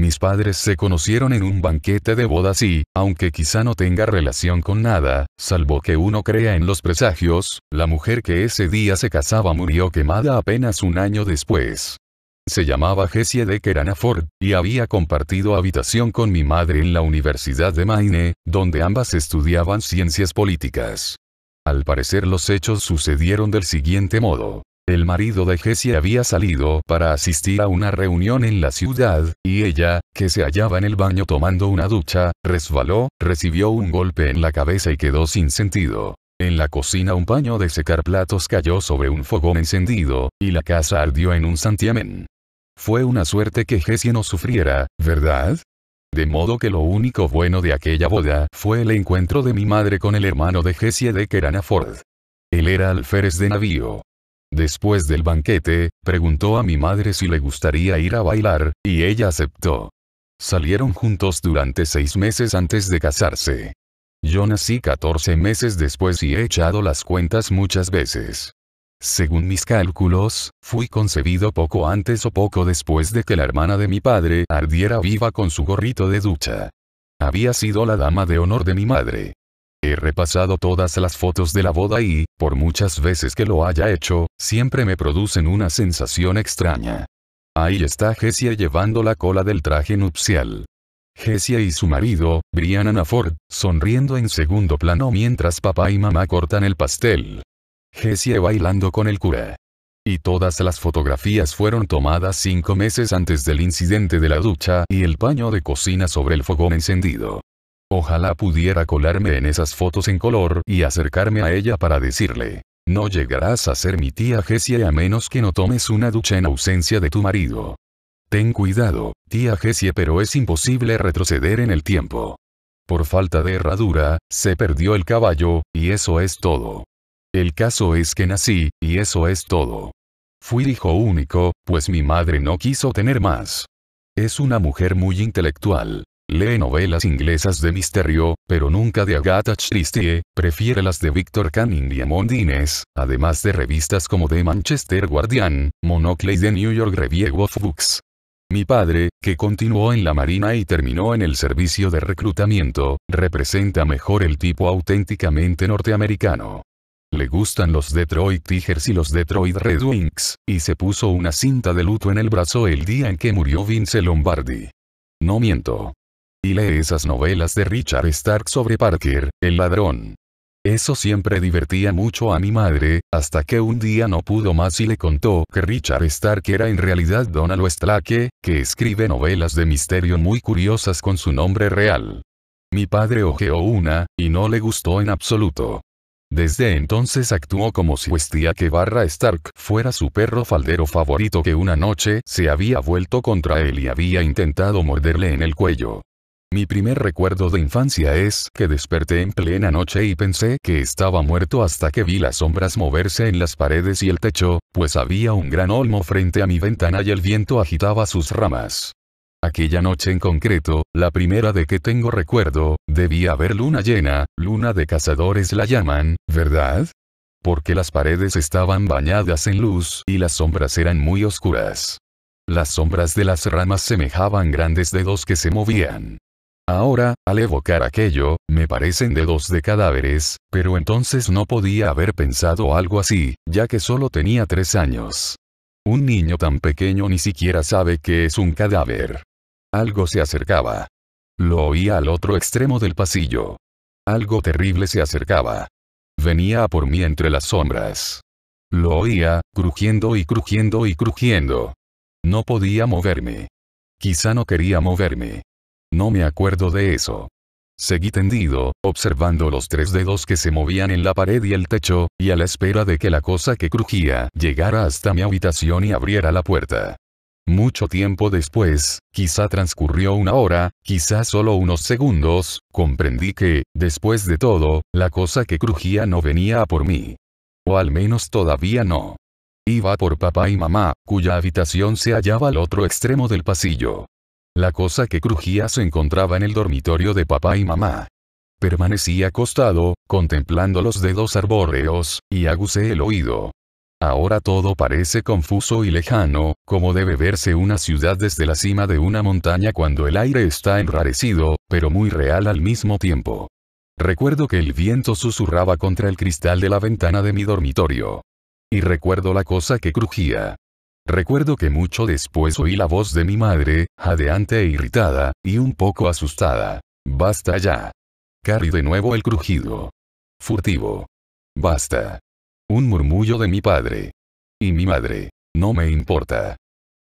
Mis padres se conocieron en un banquete de bodas y, aunque quizá no tenga relación con nada, salvo que uno crea en los presagios, la mujer que ese día se casaba murió quemada apenas un año después. Se llamaba Jessie Decker Anaford, y había compartido habitación con mi madre en la Universidad de Maine, donde ambas estudiaban ciencias políticas. Al parecer los hechos sucedieron del siguiente modo. El marido de Jessie había salido para asistir a una reunión en la ciudad, y ella, que se hallaba en el baño tomando una ducha, resbaló, recibió un golpe en la cabeza y quedó sin sentido. En la cocina un paño de secar platos cayó sobre un fogón encendido, y la casa ardió en un santiamén. Fue una suerte que Jessie no sufriera, ¿verdad? De modo que lo único bueno de aquella boda fue el encuentro de mi madre con el hermano de Jessie Decker Anaford. Él era alférez de navío. Después del banquete, preguntó a mi madre si le gustaría ir a bailar, y ella aceptó. Salieron juntos durante 6 meses antes de casarse. Yo nací 14 meses después y he echado las cuentas muchas veces. Según mis cálculos, fui concebido poco antes o poco después de que la hermana de mi padre ardiera viva con su gorrito de ducha. Había sido la dama de honor de mi madre. He repasado todas las fotos de la boda y, por muchas veces que lo haya hecho, siempre me producen una sensación extraña. Ahí está Jessie llevando la cola del traje nupcial. Jessie y su marido, Brian Anaford, sonriendo en segundo plano mientras papá y mamá cortan el pastel. Jessie bailando con el cura. Y todas las fotografías fueron tomadas 5 meses antes del incidente de la ducha y el paño de cocina sobre el fogón encendido. Ojalá pudiera colarme en esas fotos en color y acercarme a ella para decirle, no llegarás a ser mi tía Jessie a menos que no tomes una ducha en ausencia de tu marido. Ten cuidado, tía Jessie, pero es imposible retroceder en el tiempo. Por falta de herradura, se perdió el caballo, y eso es todo. El caso es que nací, y eso es todo. Fui hijo único, pues mi madre no quiso tener más. Es una mujer muy intelectual. Lee novelas inglesas de misterio, pero nunca de Agatha Christie, prefiere las de Victor Canning y Amondines, además de revistas como The Manchester Guardian, Monocle y The New York Review of Books. Mi padre, que continuó en la Marina y terminó en el servicio de reclutamiento, representa mejor el tipo auténticamente norteamericano. Le gustan los Detroit Tigers y los Detroit Red Wings, y se puso una cinta de luto en el brazo el día en que murió Vince Lombardi. No miento. Y lee esas novelas de Richard Stark sobre Parker, el ladrón. Eso siempre divertía mucho a mi madre, hasta que un día no pudo más y le contó que Richard Stark era en realidad Donald Westlake, que escribe novelas de misterio muy curiosas con su nombre real. Mi padre hojeó una, y no le gustó en absoluto. Desde entonces actuó como si Westlake / Stark fuera su perro faldero favorito que una noche se había vuelto contra él y había intentado morderle en el cuello. Mi primer recuerdo de infancia es que desperté en plena noche y pensé que estaba muerto hasta que vi las sombras moverse en las paredes y el techo, pues había un gran olmo frente a mi ventana y el viento agitaba sus ramas. Aquella noche en concreto, la primera de que tengo recuerdo, debía haber luna llena, luna de cazadores la llaman, ¿verdad? Porque las paredes estaban bañadas en luz y las sombras eran muy oscuras. Las sombras de las ramas semejaban grandes dedos que se movían. Ahora, al evocar aquello, me parecen dedos de cadáveres, pero entonces no podía haber pensado algo así, ya que solo tenía 3 años. Un niño tan pequeño ni siquiera sabe qué es un cadáver. Algo se acercaba. Lo oía al otro extremo del pasillo. Algo terrible se acercaba. Venía a por mí entre las sombras. Lo oía, crujiendo y crujiendo y crujiendo. No podía moverme. Quizá no quería moverme. No me acuerdo de eso. Seguí tendido, observando los 3 dedos que se movían en la pared y el techo, y a la espera de que la cosa que crujía llegara hasta mi habitación y abriera la puerta. Mucho tiempo después, quizá transcurrió 1 hora, quizá solo unos segundos, comprendí que, después de todo, la cosa que crujía no venía a por mí. O al menos todavía no. Iba por papá y mamá, cuya habitación se hallaba al otro extremo del pasillo. La cosa que crujía se encontraba en el dormitorio de papá y mamá. Permanecí acostado, contemplando los dedos arbóreos, y aguzé el oído. Ahora todo parece confuso y lejano, como debe verse una ciudad desde la cima de una montaña cuando el aire está enrarecido, pero muy real al mismo tiempo. Recuerdo que el viento susurraba contra el cristal de la ventana de mi dormitorio. Y recuerdo la cosa que crujía. Recuerdo que mucho después oí la voz de mi madre, jadeante e irritada, y un poco asustada. «Basta ya». Carry de nuevo el crujido. Furtivo. «Basta». Un murmullo de mi padre. Y mi madre. «No me importa.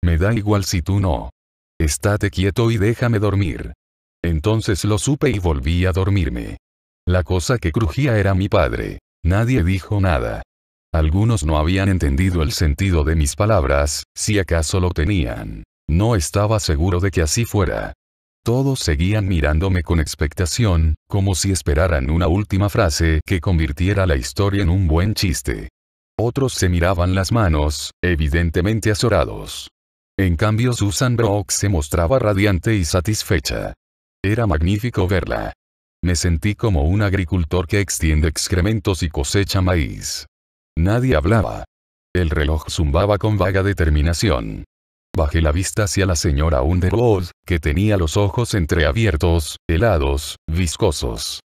Me da igual si tú no. Estate quieto y déjame dormir». Entonces lo supe y volví a dormirme. La cosa que crujía era mi padre. Nadie dijo nada. Algunos no habían entendido el sentido de mis palabras, si acaso lo tenían. No estaba seguro de que así fuera. Todos seguían mirándome con expectación, como si esperaran una última frase que convirtiera la historia en un buen chiste. Otros se miraban las manos, evidentemente azorados. En cambio Susan Brooks se mostraba radiante y satisfecha. Era magnífico verla. Me sentí como un agricultor que extiende excrementos y cosecha maíz. Nadie hablaba. El reloj zumbaba con vaga determinación. Bajé la vista hacia la señora Underwood, que tenía los ojos entreabiertos, helados, viscosos.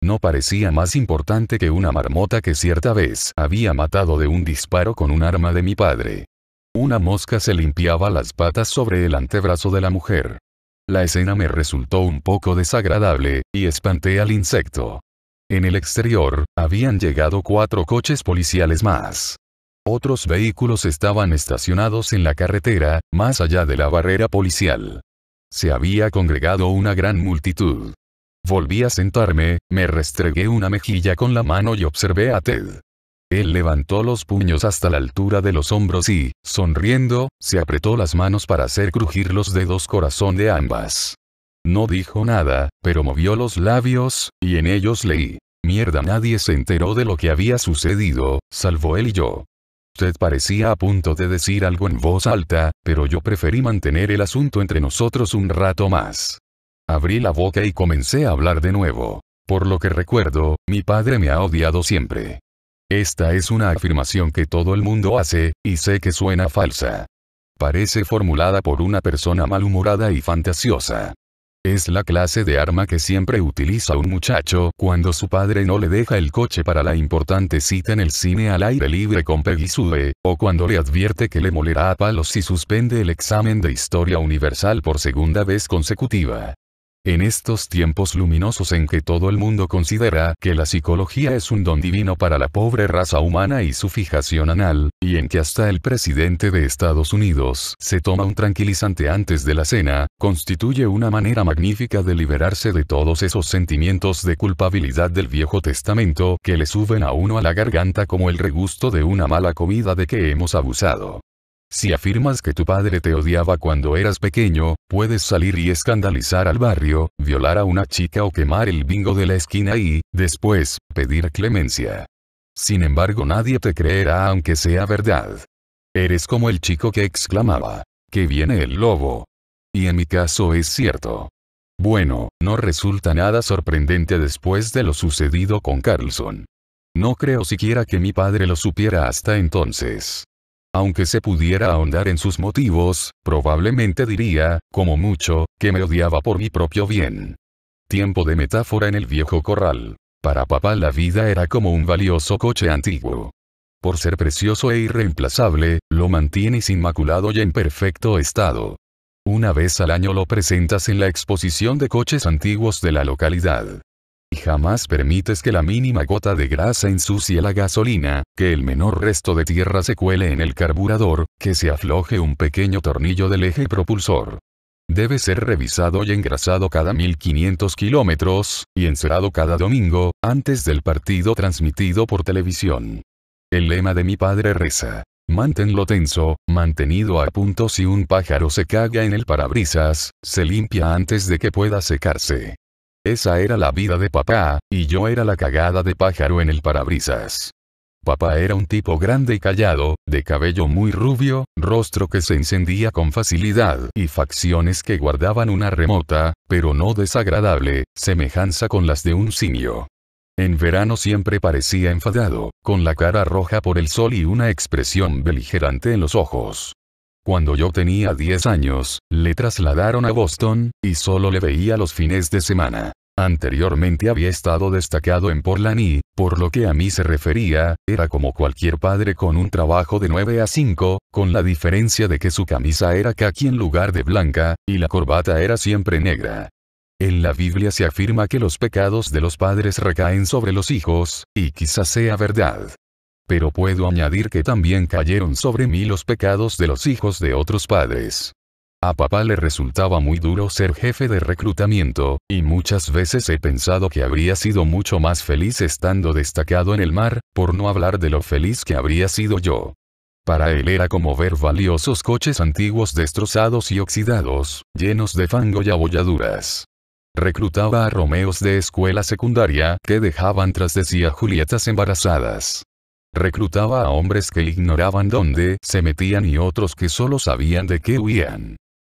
No parecía más importante que una marmota que cierta vez había matado de un disparo con un arma de mi padre. Una mosca se limpiaba las patas sobre el antebrazo de la mujer. La escena me resultó un poco desagradable, y espanté al insecto. En el exterior, habían llegado 4 coches policiales más. Otros vehículos estaban estacionados en la carretera, más allá de la barrera policial. Se había congregado una gran multitud. Volví a sentarme, me restregué una mejilla con la mano y observé a Ted. Él levantó los puños hasta la altura de los hombros y, sonriendo, se apretó las manos para hacer crujir los dedos corazón de ambas. No dijo nada, pero movió los labios, y en ellos leí. Mierda, nadie se enteró de lo que había sucedido, salvo él y yo. Ted parecía a punto de decir algo en voz alta, pero yo preferí mantener el asunto entre nosotros un rato más. Abrí la boca y comencé a hablar de nuevo. Por lo que recuerdo, mi padre me ha odiado siempre. Esta es una afirmación que todo el mundo hace, y sé que suena falsa. Parece formulada por una persona malhumorada y fantasiosa. Es la clase de arma que siempre utiliza un muchacho cuando su padre no le deja el coche para la importante cita en el cine al aire libre con Peggy Sue, o cuando le advierte que le molerá a palos si suspende el examen de historia universal por segunda vez consecutiva. En estos tiempos luminosos en que todo el mundo considera que la psicología es un don divino para la pobre raza humana y su fijación anal, y en que hasta el presidente de Estados Unidos se toma un tranquilizante antes de la cena, constituye una manera magnífica de liberarse de todos esos sentimientos de culpabilidad del Viejo Testamento que le suben a uno a la garganta como el regusto de una mala comida de que hemos abusado. Si afirmas que tu padre te odiaba cuando eras pequeño, puedes salir y escandalizar al barrio, violar a una chica o quemar el bingo de la esquina y, después, pedir clemencia. Sin embargo, nadie te creerá aunque sea verdad. Eres como el chico que exclamaba, «¡Que viene el lobo!». Y en mi caso es cierto. Bueno, no resulta nada sorprendente después de lo sucedido con Carlson. No creo siquiera que mi padre lo supiera hasta entonces. Aunque se pudiera ahondar en sus motivos, probablemente diría, como mucho, que me odiaba por mi propio bien. Tiempo de metáfora en el viejo corral. Para papá la vida era como un valioso coche antiguo. Por ser precioso e irreemplazable, lo mantienes inmaculado y en perfecto estado. Una vez al año lo presentas en la exposición de coches antiguos de la localidad. Y jamás permites que la mínima gota de grasa ensucie la gasolina, que el menor resto de tierra se cuele en el carburador, que se afloje un pequeño tornillo del eje propulsor. Debe ser revisado y engrasado cada 1500 kilómetros, y encerado cada domingo, antes del partido transmitido por televisión. El lema de mi padre reza: manténlo tenso, mantenido a punto. Si un pájaro se caga en el parabrisas, se limpia antes de que pueda secarse. Esa era la vida de papá, y yo era la cagada de pájaro en el parabrisas. Papá era un tipo grande y callado, de cabello muy rubio, rostro que se encendía con facilidad y facciones que guardaban una remota, pero no desagradable, semejanza con las de un simio. En verano siempre parecía enfadado, con la cara roja por el sol y una expresión beligerante en los ojos. Cuando yo tenía 10 años, le trasladaron a Boston, y solo le veía los fines de semana. Anteriormente había estado destacado en Portland y, por lo que a mí se refería, era como cualquier padre con un trabajo de 9 a 5, con la diferencia de que su camisa era caqui en lugar de blanca, y la corbata era siempre negra. En la Biblia se afirma que los pecados de los padres recaen sobre los hijos, y quizás sea verdad. Pero puedo añadir que también cayeron sobre mí los pecados de los hijos de otros padres. A papá le resultaba muy duro ser jefe de reclutamiento, y muchas veces he pensado que habría sido mucho más feliz estando destacado en el mar, por no hablar de lo feliz que habría sido yo. Para él era como ver valiosos coches antiguos destrozados y oxidados, llenos de fango y abolladuras. Reclutaba a Romeos de escuela secundaria que dejaban tras de sí a Julietas embarazadas. Reclutaba a hombres que ignoraban dónde se metían y otros que solo sabían de qué huían.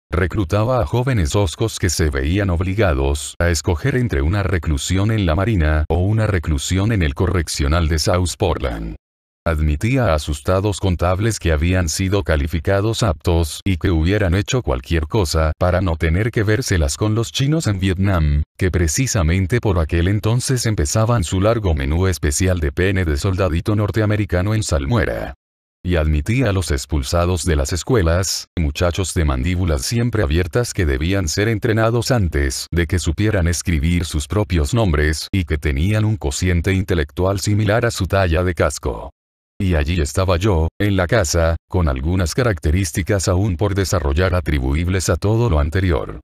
Reclutaba a jóvenes hoscos que se veían obligados a escoger entre una reclusión en la Marina o una reclusión en el correccional de South Portland. Admitía a asustados contables que habían sido calificados aptos y que hubieran hecho cualquier cosa para no tener que vérselas con los chinos en Vietnam, que precisamente por aquel entonces empezaban su largo menú especial de pene de soldadito norteamericano en salmuera. Y admitía a los expulsados de las escuelas, muchachos de mandíbulas siempre abiertas que debían ser entrenados antes de que supieran escribir sus propios nombres y que tenían un cociente intelectual similar a su talla de casco. Y allí estaba yo, en la casa, con algunas características aún por desarrollar atribuibles a todo lo anterior.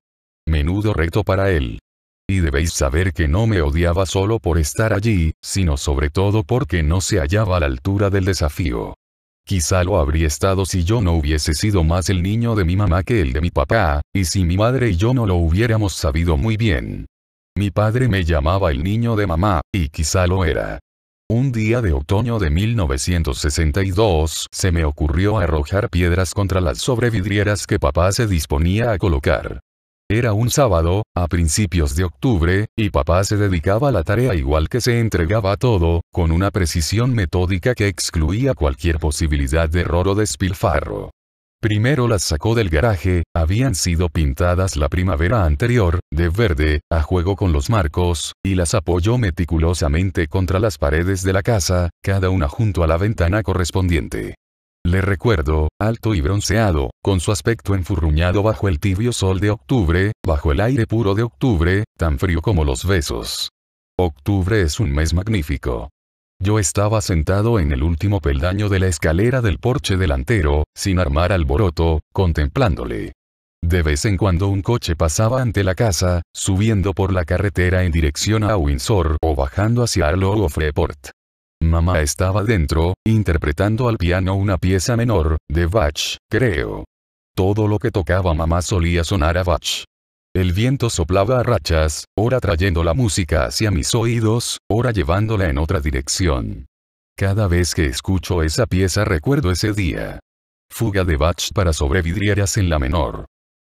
Menudo reto para él. Y debéis saber que no me odiaba solo por estar allí, sino sobre todo porque no se hallaba a la altura del desafío. Quizá lo habría estado si yo no hubiese sido más el niño de mi mamá que el de mi papá, y si mi madre y yo no lo hubiéramos sabido muy bien. Mi padre me llamaba el niño de mamá, y quizá lo era. Un día de otoño de 1962 se me ocurrió arrojar piedras contra las sobrevidrieras que papá se disponía a colocar. Era un sábado, a principios de octubre, y papá se dedicaba a la tarea igual que se entregaba a todo, con una precisión metódica que excluía cualquier posibilidad de error o despilfarro. Primero las sacó del garaje, habían sido pintadas la primavera anterior, de verde, a juego con los marcos, y las apoyó meticulosamente contra las paredes de la casa, cada una junto a la ventana correspondiente. Le recuerdo, alto y bronceado, con su aspecto enfurruñado bajo el tibio sol de octubre, bajo el aire puro de octubre, tan frío como los besos. Octubre es un mes magnífico. Yo estaba sentado en el último peldaño de la escalera del porche delantero, sin armar alboroto, contemplándole. De vez en cuando un coche pasaba ante la casa, subiendo por la carretera en dirección a Windsor o bajando hacia Arlo o Freeport. Mamá estaba dentro, interpretando al piano una pieza menor, de Bach, creo. Todo lo que tocaba mamá solía sonar a Bach. El viento soplaba a rachas, ora trayendo la música hacia mis oídos, ora llevándola en otra dirección. Cada vez que escucho esa pieza recuerdo ese día. Fuga de Bach para sobrevidrieras en la menor.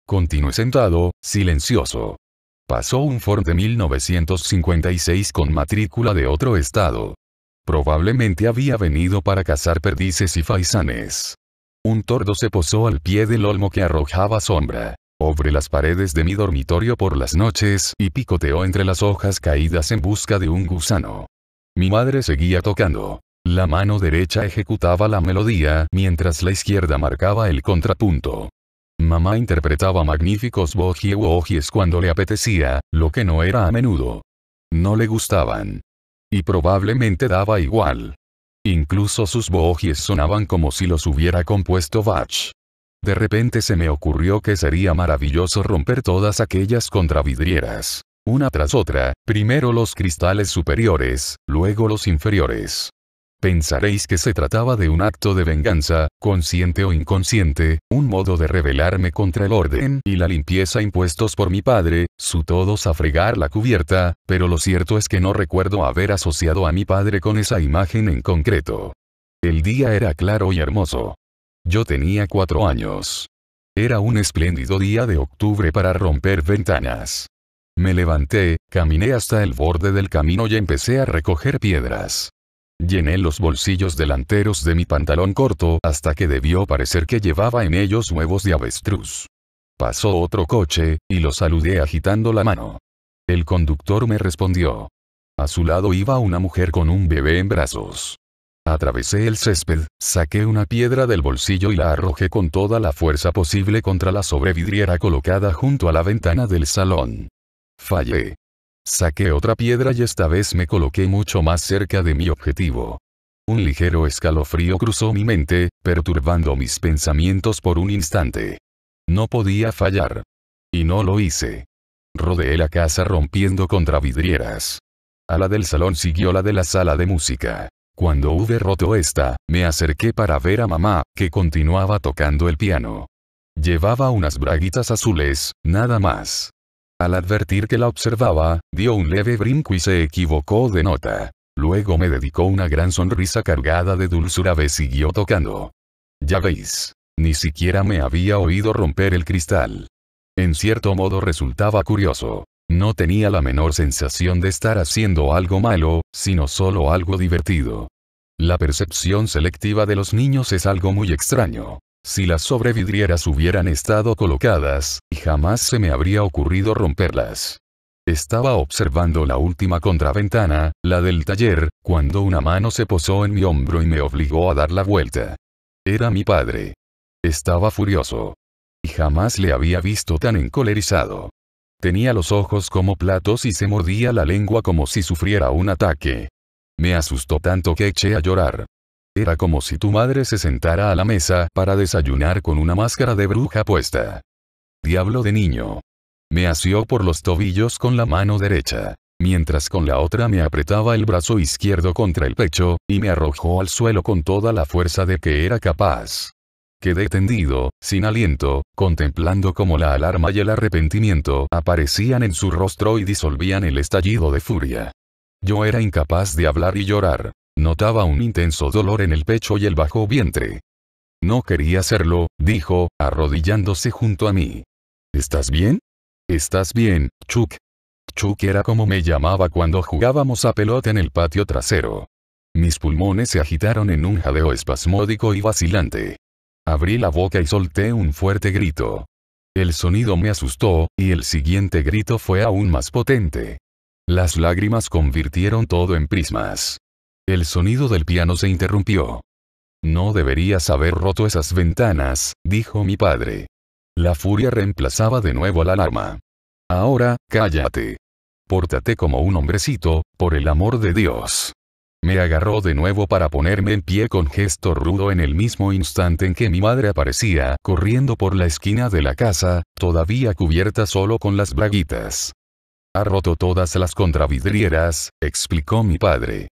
Continué sentado, silencioso. Pasó un Ford de 1956 con matrícula de otro estado. Probablemente había venido para cazar perdices y faisanes. Un tordo se posó al pie del olmo que arrojaba sombra sobre las paredes de mi dormitorio por las noches y picoteó entre las hojas caídas en busca de un gusano. Mi madre seguía tocando. La mano derecha ejecutaba la melodía mientras la izquierda marcaba el contrapunto. Mamá interpretaba magníficos bogies cuando le apetecía, lo que no era a menudo. No le gustaban. Y probablemente daba igual. Incluso sus bogies sonaban como si los hubiera compuesto Bach. De repente se me ocurrió que sería maravilloso romper todas aquellas contravidrieras. Una tras otra, primero los cristales superiores, luego los inferiores. Pensaréis que se trataba de un acto de venganza, consciente o inconsciente, un modo de rebelarme contra el orden y la limpieza impuestos por mi padre, su todos a fregar la cubierta, pero lo cierto es que no recuerdo haber asociado a mi padre con esa imagen en concreto. El día era claro y hermoso. Yo tenía 4 años. Era un espléndido día de octubre para romper ventanas. Me levanté, Caminé hasta el borde del camino y empecé a recoger piedras. Llené los bolsillos delanteros de mi pantalón corto hasta que debió parecer que llevaba en ellos huevos de avestruz. Pasó otro coche, y lo saludé agitando la mano. El conductor me respondió. A su lado iba una mujer con un bebé en brazos. Atravesé el césped, saqué una piedra del bolsillo y la arrojé con toda la fuerza posible contra la sobrevidriera colocada junto a la ventana del salón. Fallé. Saqué otra piedra y esta vez me coloqué mucho más cerca de mi objetivo. Un ligero escalofrío cruzó mi mente, perturbando mis pensamientos por un instante. No podía fallar. Y no lo hice. Rodeé la casa rompiendo contra vidrieras. A la del salón siguió la de la sala de música. Cuando hube roto esta, me acerqué para ver a mamá, que continuaba tocando el piano. Llevaba unas braguitas azules, nada más. Al advertir que la observaba, dio un leve brinco y se equivocó de nota. Luego me dedicó una gran sonrisa cargada de dulzura y siguió tocando. Ya veis. Ni siquiera me había oído romper el cristal. En cierto modo resultaba curioso. No tenía la menor sensación de estar haciendo algo malo, sino solo algo divertido. La percepción selectiva de los niños es algo muy extraño. Si las sobrevidrieras hubieran estado colocadas, jamás se me habría ocurrido romperlas. Estaba observando la última contraventana, la del taller, cuando una mano se posó en mi hombro y me obligó a dar la vuelta. Era mi padre. Estaba furioso. Y jamás le había visto tan encolerizado. Tenía los ojos como platos y se mordía la lengua como si sufriera un ataque. Me asustó tanto que eché a llorar. Era como si tu madre se sentara a la mesa para desayunar con una máscara de bruja puesta. Diablo de niño. Me asió por los tobillos con la mano derecha, mientras con la otra me apretaba el brazo izquierdo contra el pecho, y me arrojó al suelo con toda la fuerza de que era capaz. Quedé tendido, sin aliento, contemplando cómo la alarma y el arrepentimiento aparecían en su rostro y disolvían el estallido de furia. Yo era incapaz de hablar y llorar. Notaba un intenso dolor en el pecho y el bajo vientre. No quería hacerlo, dijo, arrodillándose junto a mí. ¿Estás bien? ¿Estás bien, Chuck? Chuck era como me llamaba cuando jugábamos a pelota en el patio trasero. Mis pulmones se agitaron en un jadeo espasmódico y vacilante. Abrí la boca y solté un fuerte grito. El sonido me asustó, y el siguiente grito fue aún más potente. Las lágrimas convirtieron todo en prismas. El sonido del piano se interrumpió. No deberías haber roto esas ventanas, dijo mi padre. La furia reemplazaba de nuevo la alarma. Ahora, cállate. Pórtate como un hombrecito, por el amor de Dios. Me agarró de nuevo para ponerme en pie con gesto rudo en el mismo instante en que mi madre aparecía corriendo por la esquina de la casa, todavía cubierta solo con las braguitas. Ha roto todas las contravidrieras, explicó mi padre.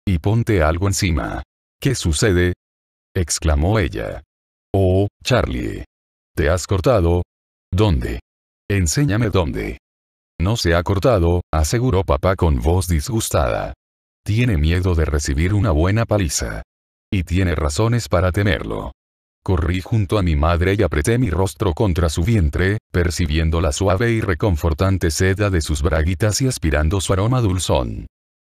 Y ponte algo encima. ¿Qué sucede? Exclamó ella. Oh, Charlie. ¿Te has cortado? ¿Dónde? Enséñame dónde. No se ha cortado, aseguró papá con voz disgustada. Tiene miedo de recibir una buena paliza. Y tiene razones para temerlo. Corrí junto a mi madre y apreté mi rostro contra su vientre, percibiendo la suave y reconfortante seda de sus braguitas y aspirando su aroma dulzón.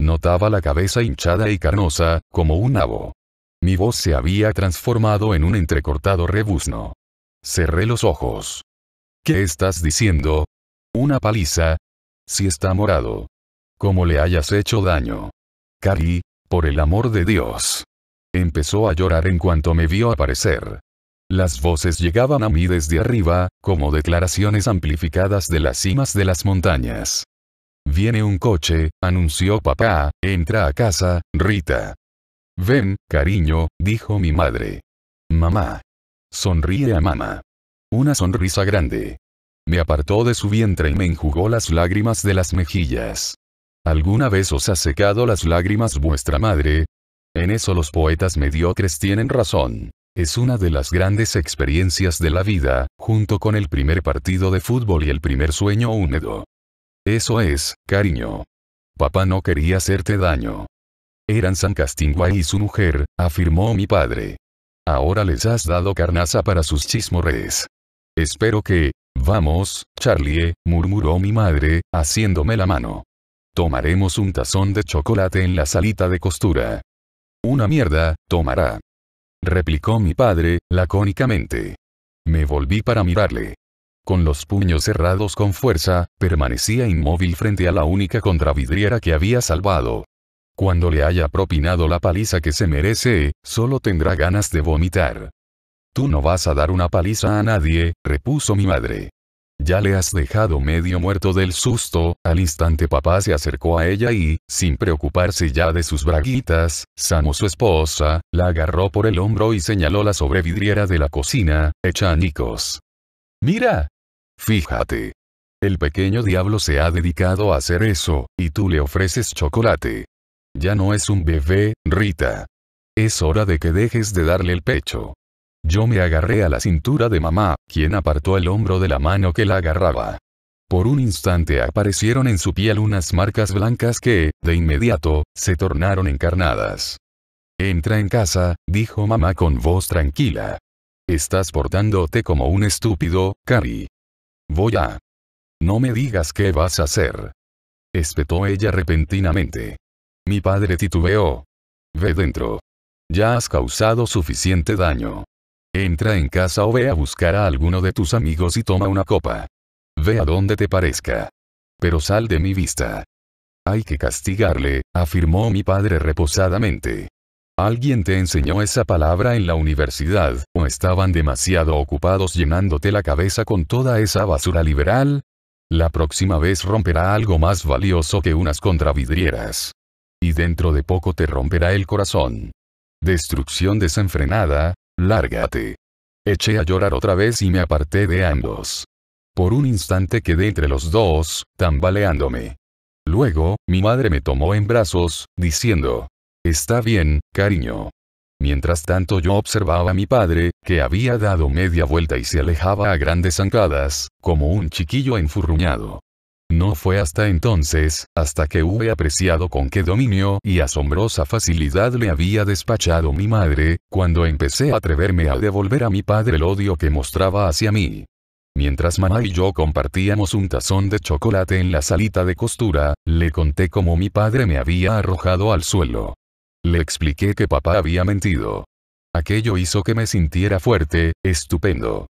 Notaba la cabeza hinchada y carnosa, como un nabo. Mi voz se había transformado en un entrecortado rebuzno. Cerré los ojos. ¿Qué estás diciendo? ¿Una paliza? Si está morado. ¿Cómo le hayas hecho daño? Cari, por el amor de Dios. Empezó a llorar en cuanto me vio aparecer. Las voces llegaban a mí desde arriba, como declaraciones amplificadas de las cimas de las montañas. Viene un coche, anunció papá, entra a casa, Rita. Ven, cariño, dijo mi madre. Mamá. Sonríe a mamá. Una sonrisa grande. Me apartó de su vientre y me enjugó las lágrimas de las mejillas. ¿Alguna vez os ha secado las lágrimas vuestra madre? En eso los poetas mediocres tienen razón. Es una de las grandes experiencias de la vida, junto con el primer partido de fútbol y el primer sueño húmedo. Eso es, cariño. Papá no quería hacerte daño. Eran San Castingua y su mujer, afirmó mi padre. Ahora les has dado carnaza para sus chismorrees. Espero que, vamos, Charlie, murmuró mi madre, haciéndome la mano. Tomaremos un tazón de chocolate en la salita de costura. Una mierda, tomará. Replicó mi padre, lacónicamente. Me volví para mirarle. Con los puños cerrados con fuerza, permanecía inmóvil frente a la única contravidriera que había salvado. Cuando le haya propinado la paliza que se merece, solo tendrá ganas de vomitar. Tú no vas a dar una paliza a nadie, repuso mi madre. Ya le has dejado medio muerto del susto. Al instante papá se acercó a ella y, sin preocuparse ya de sus braguitas, Samo su esposa, la agarró por el hombro y señaló la sobrevidriera de la cocina, hecha añicos. ¡Mira! Fíjate. El pequeño diablo se ha dedicado a hacer eso, y tú le ofreces chocolate. Ya no es un bebé, Rita. Es hora de que dejes de darle el pecho. Yo me agarré a la cintura de mamá, quien apartó el hombro de la mano que la agarraba. Por un instante aparecieron en su piel unas marcas blancas que, de inmediato, se tornaron encarnadas. Entra en casa, dijo mamá con voz tranquila. Estás portándote como un estúpido, Cari. Voy a... No me digas qué vas a hacer. Espetó ella repentinamente. Mi padre titubeó. Ve dentro. Ya has causado suficiente daño. Entra en casa o ve a buscar a alguno de tus amigos y toma una copa. Ve a donde te parezca. Pero sal de mi vista. Hay que castigarle, afirmó mi padre reposadamente. ¿Alguien te enseñó esa palabra en la universidad, o estaban demasiado ocupados llenándote la cabeza con toda esa basura liberal? La próxima vez romperá algo más valioso que unas contravidrieras. Y dentro de poco te romperá el corazón. Destrucción desenfrenada. Lárgate. Eché a llorar otra vez y me aparté de ambos. Por un instante quedé entre los dos, tambaleándome. Luego, mi madre me tomó en brazos, diciendo: Está bien, cariño. Mientras tanto yo observaba a mi padre, que había dado media vuelta y se alejaba a grandes zancadas, como un chiquillo enfurruñado. No fue hasta entonces, hasta que hube apreciado con qué dominio y asombrosa facilidad le había despachado mi madre, cuando empecé a atreverme a devolver a mi padre el odio que mostraba hacia mí. Mientras mamá y yo compartíamos un tazón de chocolate en la salita de costura, le conté cómo mi padre me había arrojado al suelo. Le expliqué que papá había mentido. Aquello hizo que me sintiera fuerte, estupendo.